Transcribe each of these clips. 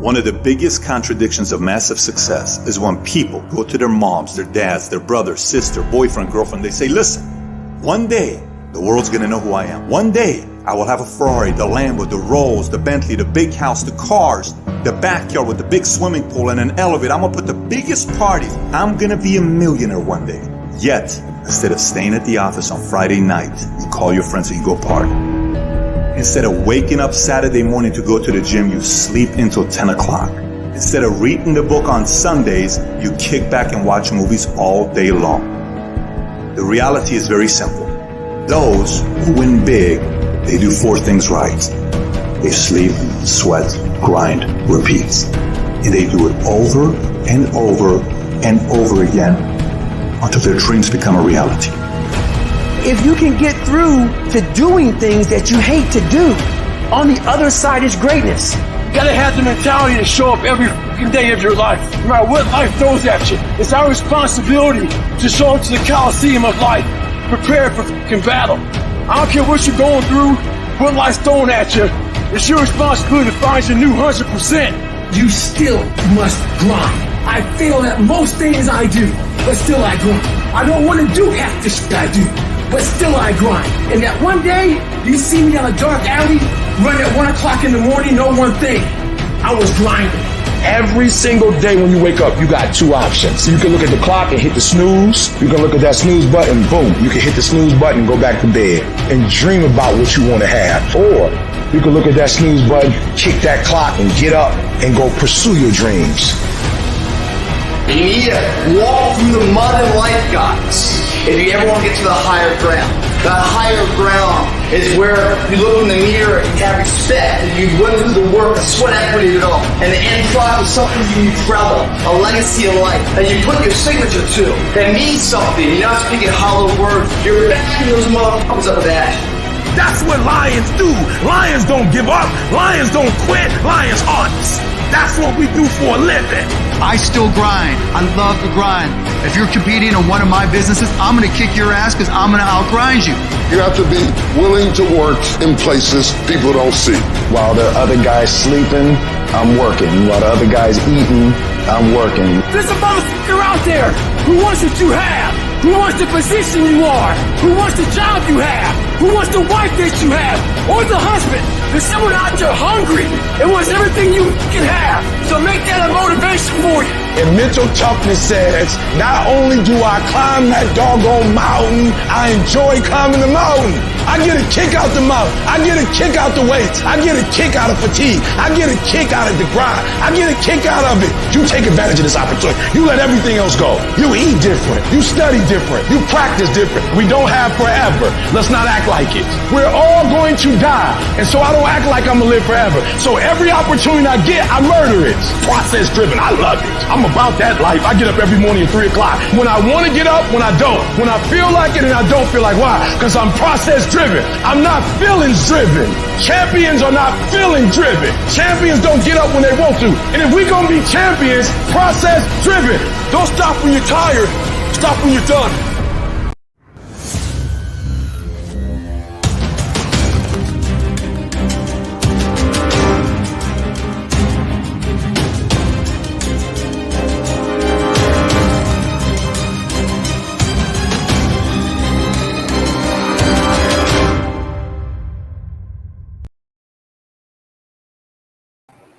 One of the biggest contradictions of massive success is when people go to their moms, their dads, their brother, sister, boyfriend, girlfriend. They say, listen, one day the world's gonna know who I am. One day I will have a Ferrari, the Lambo, the Rolls, the Bentley, the big house, the cars, the backyard with the big swimming pool and an elevator. I'm gonna put the biggest parties. I'm gonna be a millionaire one day. Yet, instead of staying at the office on Friday night, you call your friends and you go party. Instead of waking up Saturday morning to go to the gym, you sleep until 10 o'clock. Instead of reading the book on Sundays, you kick back and watch movies all day long. The reality is very simple. Those who win big, they do 4 things right. They sleep, sweat, grind, repeat. And they do it over and over and over again until their dreams become a reality. If you can get through to doing things that you hate to do, on the other side is greatness. You gotta have the mentality to show up every day of your life, no matter what life throws at you. It's our responsibility to show up to the Coliseum of life, prepared for battle. I don't care what you're going through, what life's throwing at you. It's your responsibility to find your new 100%. You still must grind. I fail at most things I do, but still I grind. I don't want to do half the shit I do, but still I grind. And that one day, you see me on a dark alley, run at 1 o'clock in the morning, know one thing, I was grinding. Every single day when you wake up, you got 2 options. So you can look at the clock and hit the snooze. You can look at that snooze button, boom. You can hit the snooze button and go back to bed and dream about what you want to have. Or you can look at that snooze button, kick that clock and get up and go pursue your dreams. You need to walk through the mud of life, guys, if you ever want to get to the higher ground. That higher ground is where you look in the mirror and you have respect, and you went through the work, the sweat equity of it all. And the end product is something you travel, a legacy of life, that you put your signature to, that means something. You're not speaking hollow words. You're backing those motherfuckers up with that. That's what lions do. Lions don't give up. Lions don't quit. Lions hunt. That's what we do for a living. I still grind. I love to grind. If you're competing in one of my businesses, I'm going to kick your ass because I'm going to outgrind you. You have to be willing to work in places people don't see. While the other guy's sleeping, I'm working. While the other guy's eating, I'm working. There's a motherfucker out there who wants what you have, who wants the position you are, who wants the job you have, who wants the wife that you have, or the husband. There's someone out there hungry and wants everything you can have. So make that a motivation for you. And mental toughness says, not only do I climb that doggone mountain, I enjoy climbing the mountain. I get a kick out the mountain. I get a kick out the weights. I get a kick out of fatigue. I get a kick out of the grind. I get a kick out of it. You take advantage of this opportunity. You let everything else go. You eat different. You study different. You practice different. We don't have forever. Let's not act like it. We're all going to die. And so I don't act like I'm going to live forever. So every opportunity I get, I murder it. Process driven. I love it. I'm about that life. I get up every morning at 3 o'clock. When I want to get up, when I don't. When I feel like it and I don't feel like why? Because I'm process driven. I'm not feelings driven. Champions are not feeling driven. Champions don't get up when they want to. And if we're going to be champions, process driven. Don't stop when you're tired. Stop when you're done.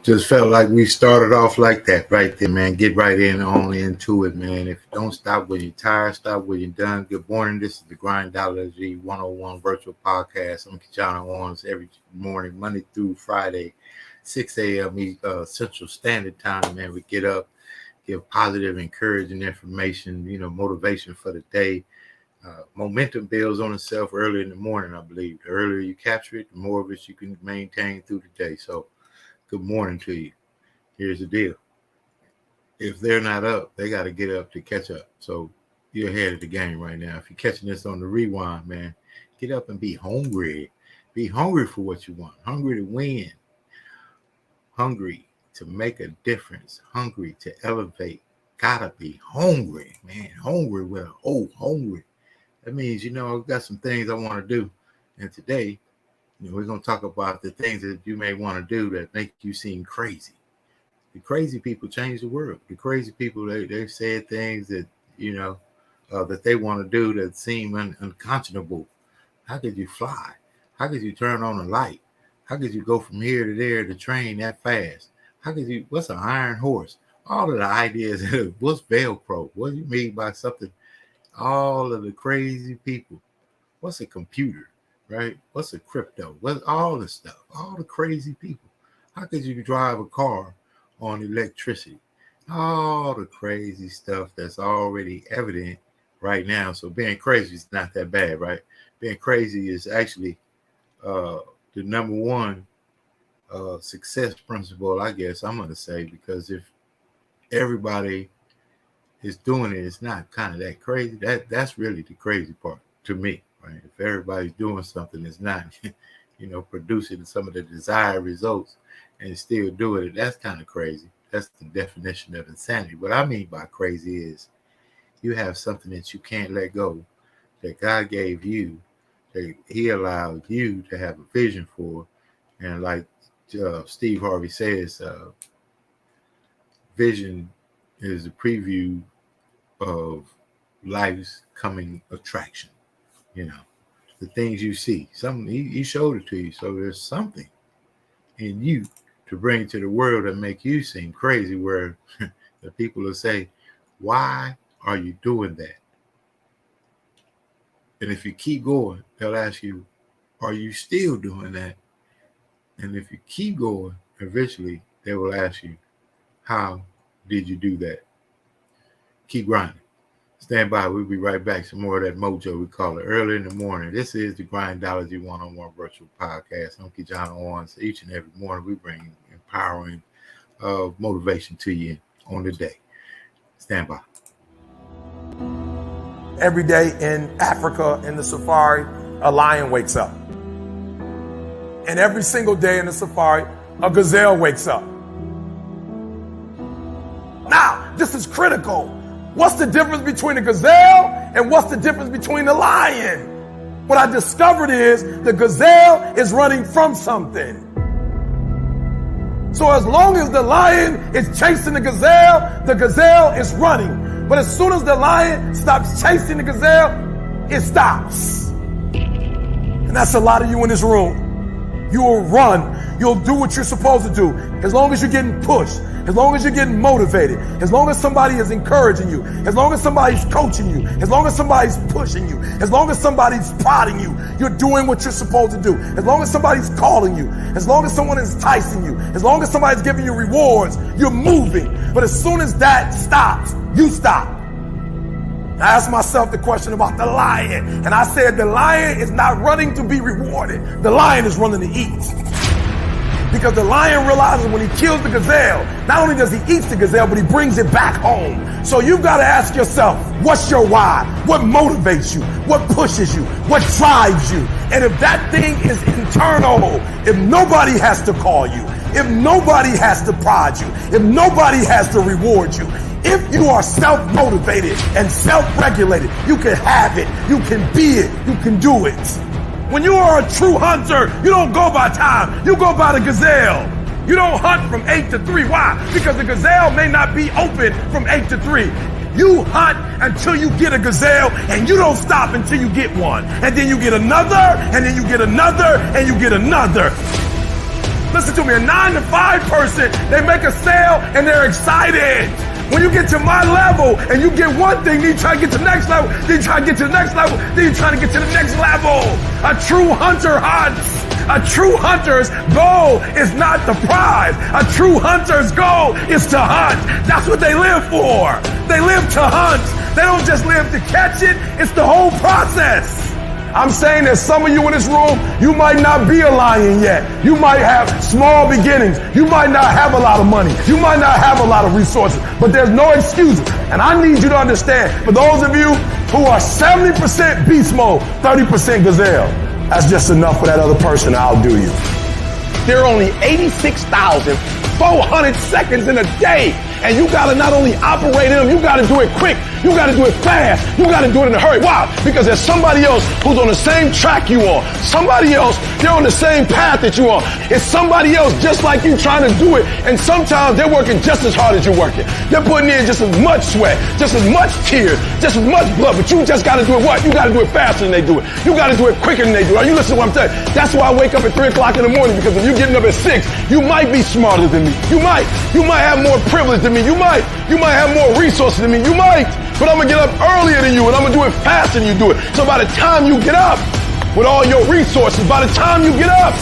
Just felt like we started off like that right there, man. Get right on into it, man. If you don't stop when you're tired, stop when you're done. Good morning. This is the Grindology101 virtual podcast. I'm KeJohnna Owens every morning, Monday through Friday, 6 a.m. Central Standard Time, man. We get up, give positive, encouraging information, motivation for the day. Momentum builds on itself early in the morning, I believe. The earlier you capture it, the more of it you can maintain through the day. So, good morning to you. Here's the deal. If they're not up, they got to get up to catch up. So you're ahead of the game right now. If you're catching this on the rewind, man, get up and be hungry. Be hungry for what you want. Hungry to win. Hungry to make a difference. Hungry to elevate. Gotta be hungry, man. Hungry with an O, hungry. That means, I've got some things I want to do. And today, we're going to talk about the things that you may want to do that make you seem crazy. The crazy people change the world. The crazy people, they've said things that, that they want to do that seem unconscionable. How could you fly? How could you turn on a light? How could you go from here to there to train that fast? What's an iron horse? All of the ideas, what's Velcro? What do you mean by something? All of the crazy people. What's a computer, right? What's a crypto? What's all the stuff? All the crazy people. How could you drive a car on electricity? All the crazy stuff that's already evident right now. So being crazy is not that bad, right? Being crazy is actually the number one success principle, I guess I'm going to say, because if everybody is doing it, it's not kind of that crazy. That's really the crazy part to me, right? If everybody's doing something that's not, producing some of the desired results and still doing it, that's kind of crazy. That's the definition of insanity. What I mean by crazy is you have something that you can't let go, that God gave you, that he allowed you to have a vision for. And like Steve Harvey says, vision is a preview of life's coming attraction. The things you see, something he showed it to you. So there's something in you to bring to the world that make you seem crazy, where the people will say, why are you doing that? And if you keep going, they'll ask you, are you still doing that? And if you keep going, eventually they will ask you, how did you do that? Keep grinding. Stand by. We'll be right back. Some more of that mojo, we call it, early in the morning. This is the Grindology101 virtual podcast. I'm KeJohnna Owens. Each and every morning we bring empowering motivation to you on the day. Stand by. Every day in Africa, in the safari, a lion wakes up. And every single day in the safari, a gazelle wakes up. Now, this is critical. What's the difference between a gazelle and what's the difference between the lion? What I discovered is the gazelle is running from something. So as long as the lion is chasing the gazelle is running. But as soon as the lion stops chasing the gazelle, it stops. And that's a lot of you in this room. You will run. You'll do what you're supposed to do. As long as you're getting pushed, as long as you're getting motivated, as long as somebody is encouraging you, as long as somebody's coaching you, as long as somebody's pushing you, as long as somebody's prodding you, you're doing what you're supposed to do. As long as somebody's calling you, as long as someone is enticing you, as long as somebody's giving you rewards, you're moving. But as soon as that stops, you stop. I asked myself the question about the lion, and I said the lion is not running to be rewarded. The lion is running to eat. Because the lion realizes when he kills the gazelle, not only does he eat the gazelle, but he brings it back home. So you've got to ask yourself, what's your why? What motivates you? What pushes you? What drives you? And if that thing is internal, if nobody has to call you, if nobody has to prod you, if nobody has to reward you, if you are self-motivated and self-regulated, you can have it, you can be it, you can do it. When you are a true hunter, you don't go by time, you go by the gazelle. You don't hunt from 8 to 3. Why? Because the gazelle may not be open from 8 to 3. You hunt until you get a gazelle, and you don't stop until you get one. And then you get another, and then you get another, and you get another. Listen to me, a 9 to 5 person, they make a sale and they're excited. When you get to my level and you get one thing, then you try to get to the next level, then you try to get to the next level, then you try to get to the next level. A true hunter hunts. A true hunter's goal is not the prize. A true hunter's goal is to hunt. That's what they live for. They live to hunt. They don't just live to catch it. It's the whole process. I'm saying that some of you in this room, you might not be a lion yet. You might have small beginnings. You might not have a lot of money. You might not have a lot of resources, but there's no excuses. And I need you to understand, for those of you who are 70% beast mode, 30% gazelle, that's just enough for that other person. I'll do you. There are only 86,400 seconds in a day. And you got to not only operate in them, you got to do it quick. You got to do it fast. You got to do it in a hurry. Why? Because there's somebody else who's on the same track you are. Somebody else, they're on the same path that you are. It's somebody else just like you trying to do it. And sometimes they're working just as hard as you're working. They're putting in just as much sweat, just as much tears, just as much blood. But you just got to do it what? You got to do it faster than they do it. You got to do it quicker than they do it. Are you listening to what I'm saying? That's why I wake up at 3 o'clock in the morning, because if you're getting up at 6, you might be smarter than me. You might have more privilege than me. You might have more resources than me. You might. But I'm going to get up earlier than you, and I'm going to do it faster than you do it. So by the time you get up with all your resources, by the time you get up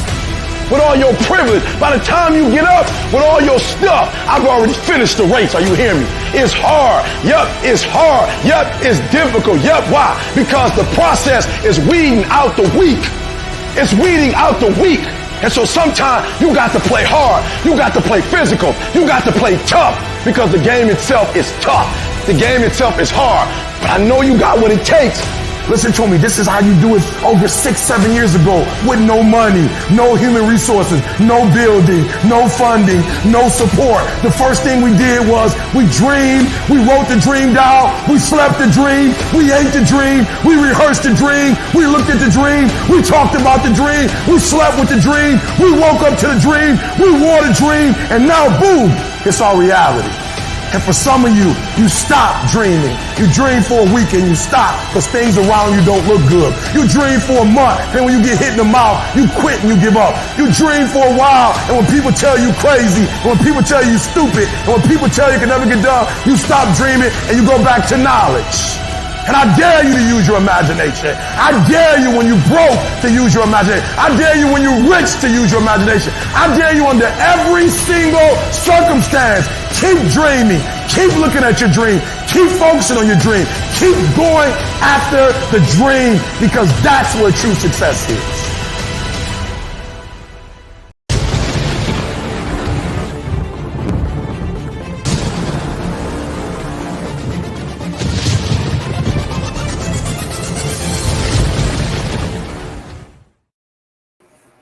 with all your privilege, by the time you get up with all your stuff, I've already finished the race. Are you hearing me? It's hard. Yup, it's hard. Yup, it's difficult. Yup, why? Because the process is weeding out the weak. It's weeding out the weak. And so sometimes you got to play hard. You got to play physical. You got to play tough, because the game itself is tough. The game itself is hard. But I know you got what it takes. Listen to me, this is how you do it over 6-7 years ago, with no money, no human resources, no building, no funding, no support. The first thing we did was we dreamed, we wrote the dream down, we slept the dream, we ate the dream, we rehearsed the dream, we looked at the dream, we talked about the dream, we slept with the dream, we woke up to the dream, we wore the dream, and now boom, it's our reality. And for some of you, you stop dreaming. You dream for a week and you stop because things around you don't look good. You dream for a month, and when you get hit in the mouth, you quit and you give up. You dream for a while, and when people tell you crazy, and when people tell you stupid, and when people tell you can never get done, you stop dreaming and you go back to knowledge. And I dare you to use your imagination. I dare you when you broke to use your imagination. I dare you when you rich to use your imagination. I dare you under every single circumstance. Keep dreaming. Keep looking at your dream. Keep focusing on your dream. Keep going after the dream, because that's where true success is.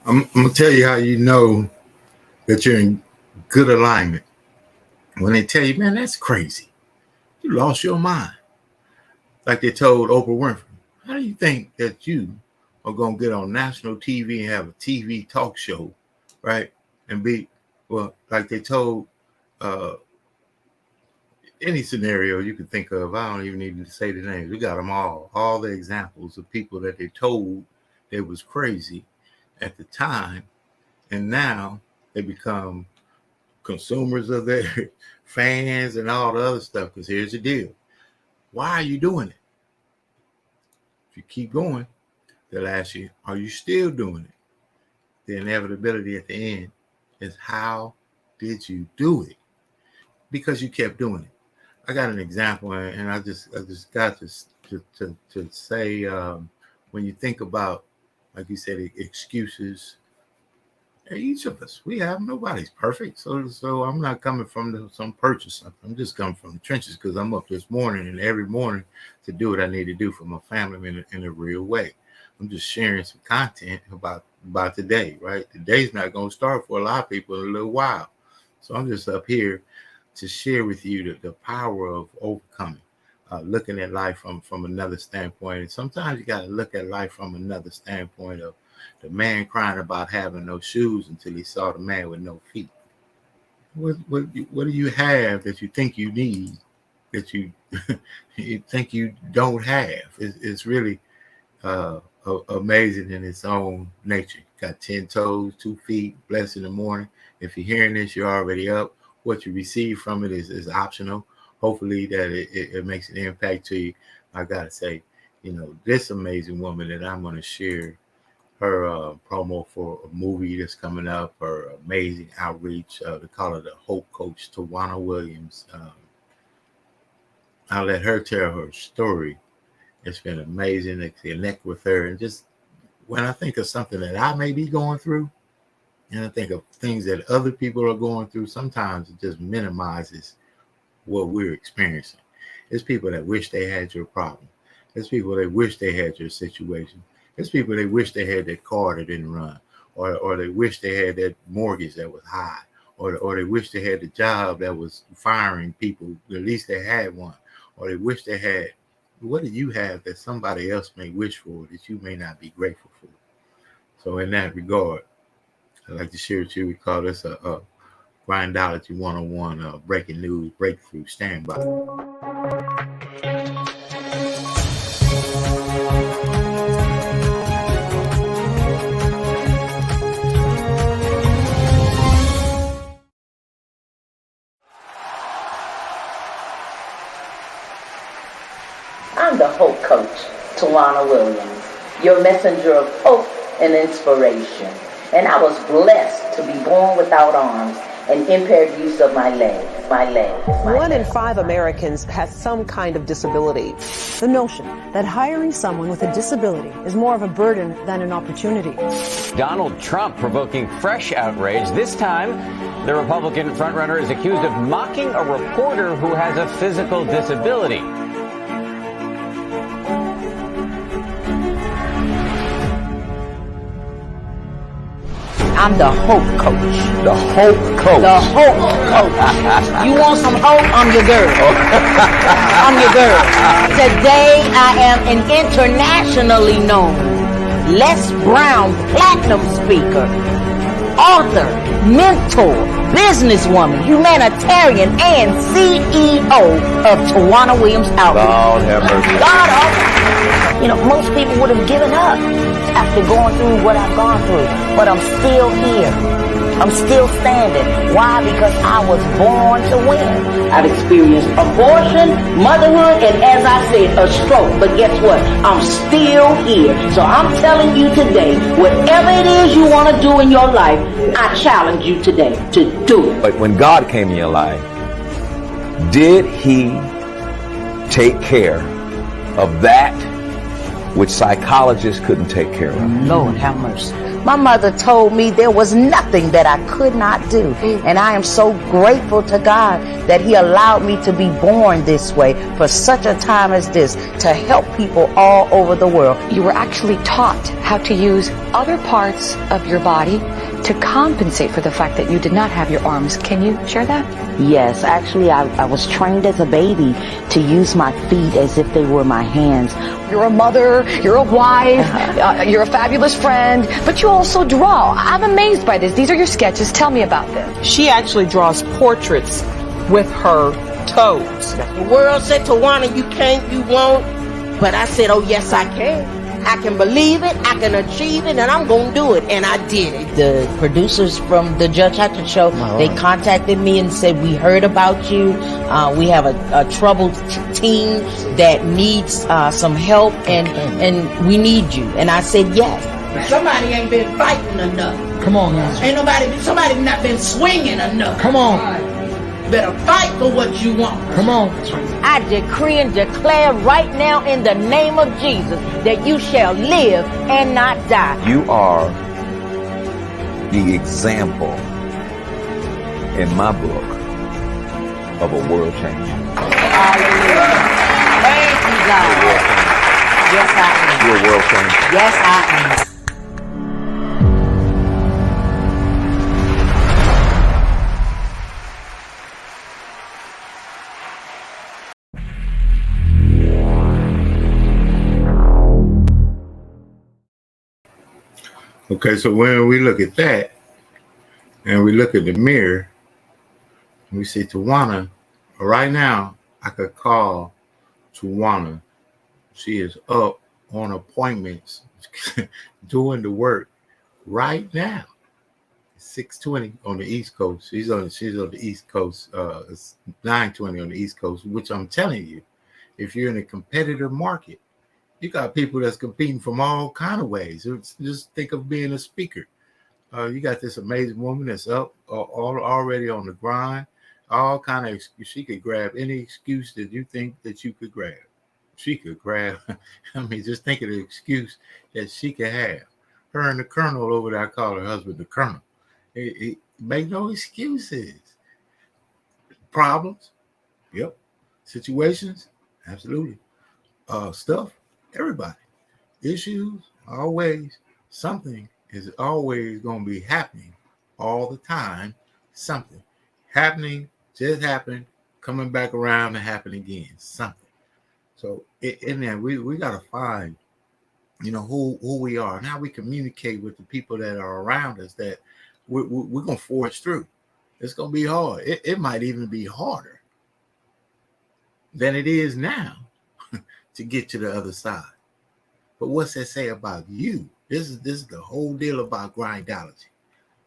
I'm going to tell you how you know that you're in good alignment. When they tell you, man, that's crazy. You lost your mind. Like they told Oprah Winfrey, how do you think that you are going to get on national TV and have a TV talk show, right? And be, well, like they told any scenario you could think of. I don't even need to say the names. We got them all the examples of people that they told that was crazy at the time, and now they become consumers of their fans and all the other stuff. Because here's the deal. Why are you doing it? If you keep going, they'll ask you, are you still doing it? The inevitability at the end is, how did you do it? Because you kept doing it. I got an example, and I just got to say, when you think about, like you said, excuses. Each of us, we have, nobody's perfect. So I'm not coming from some perch or something. I'm just coming from the trenches, because I'm up this morning and every morning to do what I need to do for my family in a real way. I'm just sharing some content about the day, right? The day's not going to start for a lot of people in a little while. So I'm just up here to share with you the power of overcoming. Looking at life from another standpoint. And sometimes you got to look at life from another standpoint of the man crying about having no shoes until he saw the man with no feet. What do you have that you think you need that you you think you don't have? It's really amazing in its own nature. Got 10 toes, 2 feet, blessed in the morning. If you're hearing this, you're already up. What you receive from it is optional. Hopefully that it makes an impact to you. I got to say, this amazing woman that I'm going to share her promo for a movie that's coming up, her amazing outreach. They call her the Hope Coach, KeJohnna Williams. I'll let her tell her story. It's been amazing to connect with her. And just when I think of something that I may be going through, and I think of things that other people are going through, sometimes it just minimizes what we're experiencing. It's people that wish they had your problem. It's people that wish they had your situation. It's people that wish they had that car that didn't run, or they wish they had that mortgage that was high, or they wish they had the job that was firing people. At least they had one, or they wish they had. What do you have that somebody else may wish for that you may not be grateful for? So in that regard, I'd like to share with you, we call this a Grindology 101 breaking news breakthrough standby. I'm the Hope Coach, KeJohnna Williams, your messenger of hope and inspiration. And I was blessed to be born without arms and impaired use of my legs. 1 in 5 Americans has some kind of disability. The notion that hiring someone with a disability is more of a burden than an opportunity. Donald Trump provoking fresh outrage. This time, the Republican frontrunner is accused of mocking a reporter who has a physical disability. I'm the Hope Coach. The Hope Coach. The Hope Coach. You want some hope? I'm your girl. I'm your girl. Today I am an internationally known Les Brown Platinum speaker, author, mentor, businesswoman, humanitarian, and CEO of KeJohnna Williams Outreach. God have mercy. God, you know, most people would have given up after going through what I've gone through, but I'm still here. I'm still standing. Why? Because I was born to win. I've experienced abortion, motherhood, and as I said, a stroke. But guess what? I'm still here. So I'm telling you today, whatever it is you want to do in your life, I challenge you today to do it. But when God came in your life, did he take care of that which psychologists couldn't take care of? Lord have mercy. My mother told me there was nothing that I could not do. And I am so grateful to God that he allowed me to be born this way for such a time as this, to help people all over the world. You were actually taught how to use other parts of your body to compensate for the fact that you did not have your arms. Can you share that? Yes, actually I was trained as a baby to use my feet as if they were my hands. You're a mother, you're a wife, you're a fabulous friend, but you also draw. I'm amazed by this. These are your sketches. Tell me about them. She actually draws portraits with her toes. The world said, Tawana, you can't, you won't. But I said, oh yes I can. I can believe it, I can achieve it, and I'm going to do it. And I did it. The producers from the Judge Hatcher Show, they contacted me and said, we heard about you. We have a troubled team that needs some help, and we need you. And I said, yes. Somebody ain't been fighting enough. Come on, ain't somebody not been swinging enough. Come on. Better fight for what you want. Come on. I decree and declare right now in the name of Jesus that you shall live and not die. You are the example in my book of a world changer. Hallelujah. Thank you, God. Yes, I am. You're a world changer. Yes, I am. Okay, so when we look at that and we look at the mirror, we see Tawana. Right now, I could call Tawana. She is up on appointments, doing the work right now. 6:20 on the East Coast. She's on the East Coast. It's 9:20 on the East Coast, which I'm telling you, if you're in a competitive market, you got people that's competing from all kind of ways. Just think of being a speaker. You got this amazing woman that's up already on the grind. All kind of excuse. She could grab any excuse that you think that you could grab. She could grab. I mean, just think of the excuse that she could have. Her and the Colonel over there, I call her husband the Colonel. Make no excuses. Problems, yep. Situations, absolutely. Stuff. Everybody, issues, always, something is always going to be happening all the time. Something happening, just happened, coming back around and happen again. Something. So in there, we got to find, who we are and how we communicate with the people that are around us, that we're going to forge through. It's going to be hard. It might even be harder than it is now to get to the other side. But what's that say about you? This is the whole deal about grindology.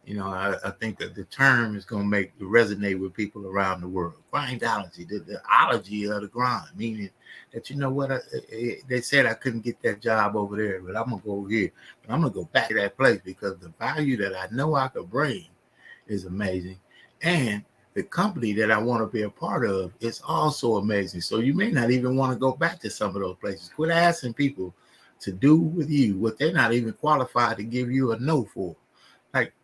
I think that the term is going to resonate with people around the world. Grindology, the ology of the grind, meaning that, they said I couldn't get that job over there, but I'm going to go over here. But I'm going to go back to that place because the value that I know I could bring is amazing. And the company that I want to be a part of is also amazing. So you may not even want to go back to some of those places. Quit asking people to do with you what they're not even qualified to give you a no for. Like,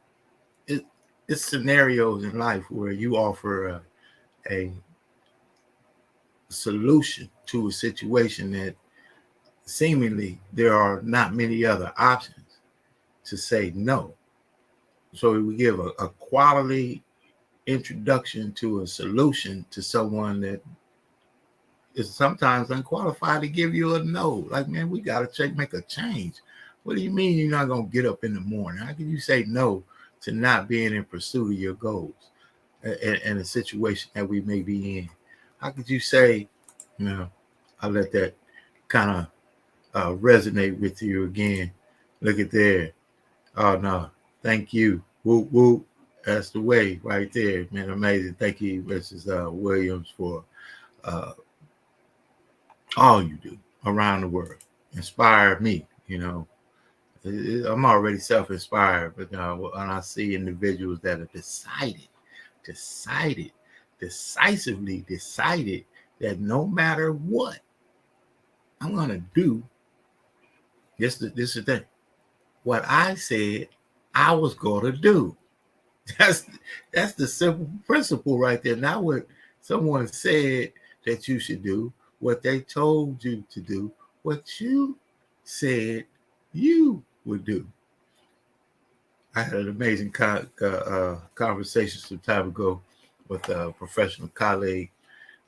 it's scenarios in life where you offer a solution to a situation that seemingly there are not many other options to say no. So we give a quality introduction to a solution to someone that is sometimes unqualified to give you a no. Like, man, we got to make a change. What do you mean you're not going to get up in the morning? How can you say no to not being in pursuit of your goals in a situation that we may be in? How could you say, I'll let that kind of resonate with you again. Look at there. Oh, no. Thank you. Whoop, whoop. That's the way right there, man. Amazing. Thank you, Mrs. Williams, for all you do around the world. Inspire me, I'm already self-inspired, but when I see individuals that are decisively decided that no matter what, I'm going to do this is the thing. What I said I was going to do. That's the simple principle right there. Not what someone said that you should do, what they told you to do, what you said you would do. I had an amazing conversation some time ago with a professional colleague,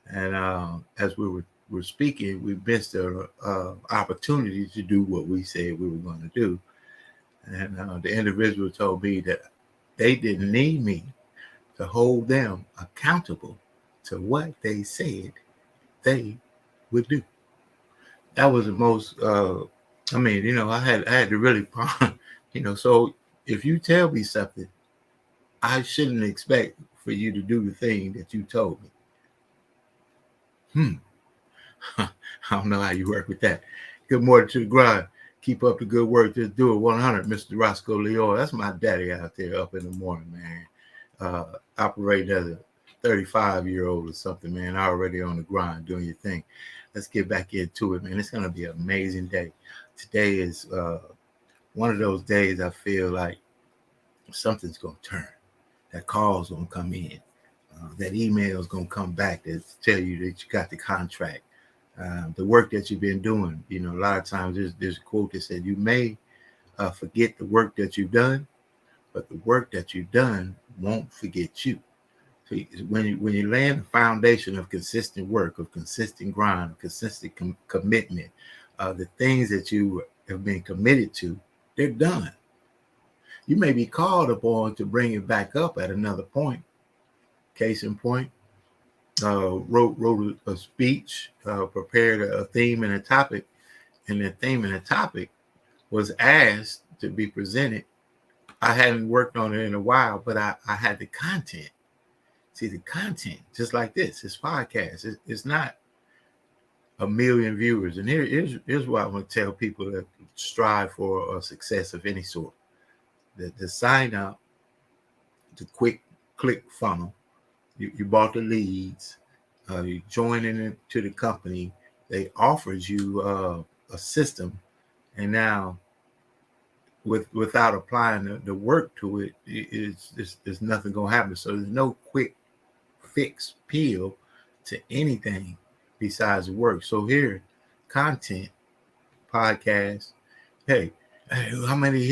and as we were speaking, we missed the opportunity to do what we said we were going to do. And the individual told me that they didn't need me to hold them accountable to what they said they would do. That was the most, I had to really, so if you tell me something, I shouldn't expect for you to do the thing that you told me. I don't know how you work with that. Good morning to the grind. Keep up the good work. Just do it 100, Mr. Roscoe Leon. That's my daddy out there up in the morning, man. Operating as a 35-year-old or something, man. Already on the grind, doing your thing. Let's get back into it, man. It's going to be an amazing day. Today is one of those days I feel like something's going to turn. That call's going to come in. That email's going to come back to tell you that you got the contract. The work that you've been doing, a lot of times there's a quote that said, you may forget the work that you've done, but the work that you've done won't forget you. So when you land the foundation of consistent work, of consistent grind, of consistent commitment, the things that you have been committed to, they're done. You may be called upon to bring it back up at another point. Case in point, wrote a speech, prepared a theme and a topic, and the theme and the topic was asked to be presented. I hadn't worked on it in a while, but I had the content. See, the content, just like this podcast, it's not a million viewers. And here's what I want to tell people that strive for a success of any sort. The sign up, the quick click funnel. You bought the leads, you joined into the company, they offered you a system, and now without applying the work to it, there's nothing going to happen. So there's no quick fix pill to anything besides the work. So here, content, podcast, hey, how many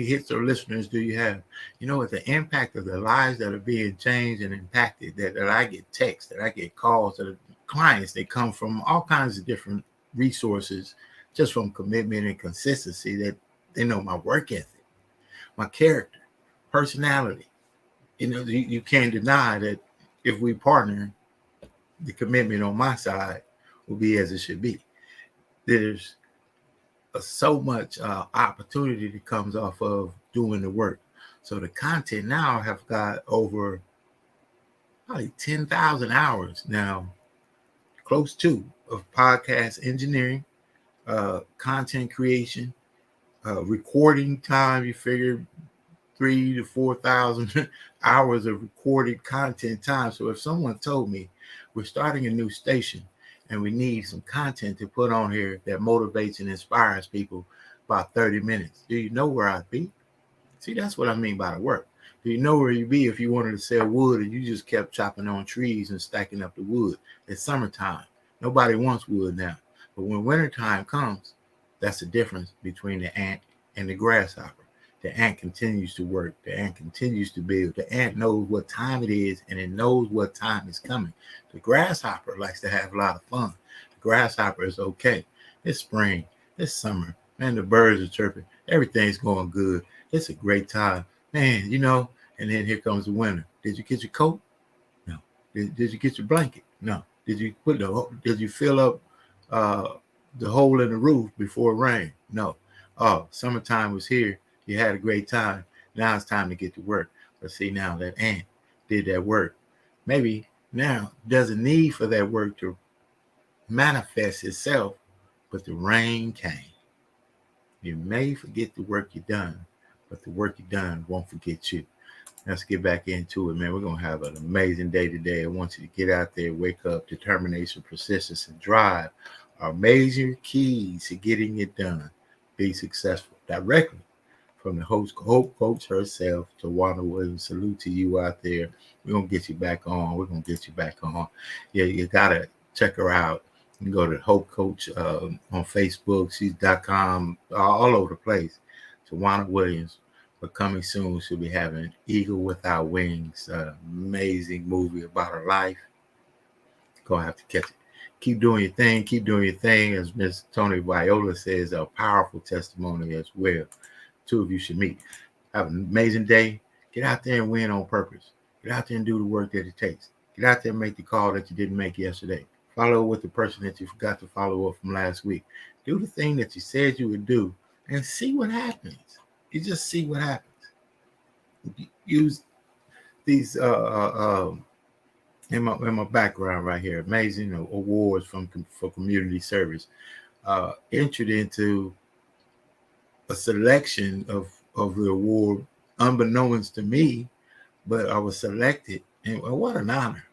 hits or listeners do you have? You know what? The impact of the lives that are being changed and impacted, that I get texts, that I get calls, that clients. They come from all kinds of different resources, just from commitment and consistency, that they know my work ethic, my character, personality. You know, you can't deny that if we partner, the commitment on my side will be as it should be. There's so much opportunity that comes off of doing the work. So the content now have got over probably 10,000 hours now, close to, of podcast engineering, content creation, recording time. You figure 3,000 to 4,000 hours of recorded content time. So if someone told me we're starting a new station and we need some content to put on here that motivates and inspires people about 30 minutes, do you know where I'd be? See, that's what I mean by the work. Do you know where you'd be if you wanted to sell wood and you just kept chopping on trees and stacking up the wood? It's summertime. Nobody wants wood now. But when wintertime comes, that's the difference between the ant and the grasshopper. The ant continues to work. The ant continues to build. The ant knows what time it is, and it knows what time is coming. The grasshopper likes to have a lot of fun. The grasshopper is okay. It's spring. It's summer. Man, the birds are chirping. Everything's going good. It's a great time. Man, you know, and then here comes the winter. Did you get your coat? No. Did you get your blanket? No. Did you fill up the hole in the roof before it rained? No. Oh, summertime was here. You had a great time. Now it's time to get to work. But see, now that ant did that work. Maybe now doesn't need for that work to manifest itself, but the rain came. You may forget the work you done, but the work you done won't forget you. Let's get back into it, man. We're going to have an amazing day today. I want you to get out there, wake up. Determination, persistence, and drive are major keys to getting it done. Be successful. Directly from the hope coach herself, KeJohnna Owens. Salute to you out there. We're going to get you back on. We're going to get you back on. Yeah, you got to check her out. You can go to Hope Coach on Facebook. She's .com, all over the place. KeJohnna Williams. But coming soon, she'll be having Eagle Without Wings, amazing movie about her life. Gonna have to catch it. Keep doing your thing. Keep doing your thing. As Miss Tony Viola says, a powerful testimony as well. Two of you should meet. Have an amazing day. Get out there and win on purpose. Get out there and do the work that it takes. Get out there and make the call that you didn't make yesterday. Follow with the person that you forgot to follow up from last week. Do the thing that you said you would do and see what happens. You just see what happens. Use these in my background right here. Amazing awards for community service. Entered into a selection of the award unbeknownst to me, but I was selected, and what an honor.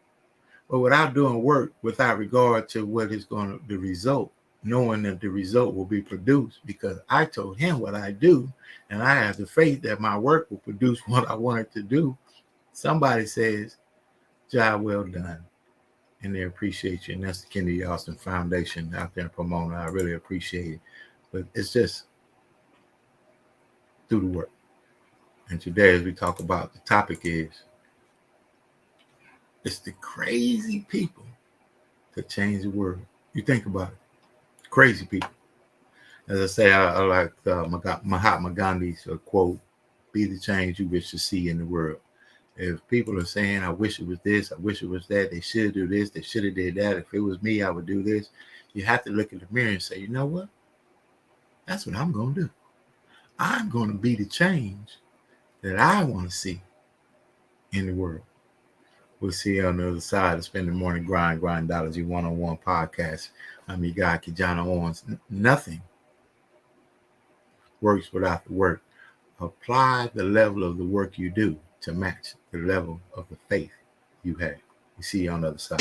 But without doing work, without regard to what is going to the result, knowing that the result will be produced, because I told him what I do, and I have the faith that my work will produce what I wanted to do. Somebody says, job well done, and they appreciate you. And that's the Kennedy Austin Foundation out there in Pomona. I really appreciate it. But it's just do the work. And today, as we talk about, the topic is, it's the crazy people that change the world. You think about it. Crazy people. As I say, I like Mahatma Gandhi's quote, be the change you wish to see in the world. If people are saying, I wish it was this, I wish it was that, they should do this, they should have did that, if it was me, I would do this. You have to look in the mirror and say, you know what? That's what I'm going to do. I'm going to be the change that I want to see in the world. We'll see you on the other side of Spend the Morning Grind Grindology101 Podcast. I'm your guy, KeJohnna Owens. Nothing works without the work. Apply the level of the work you do to match the level of the faith you have. We'll see you on the other side.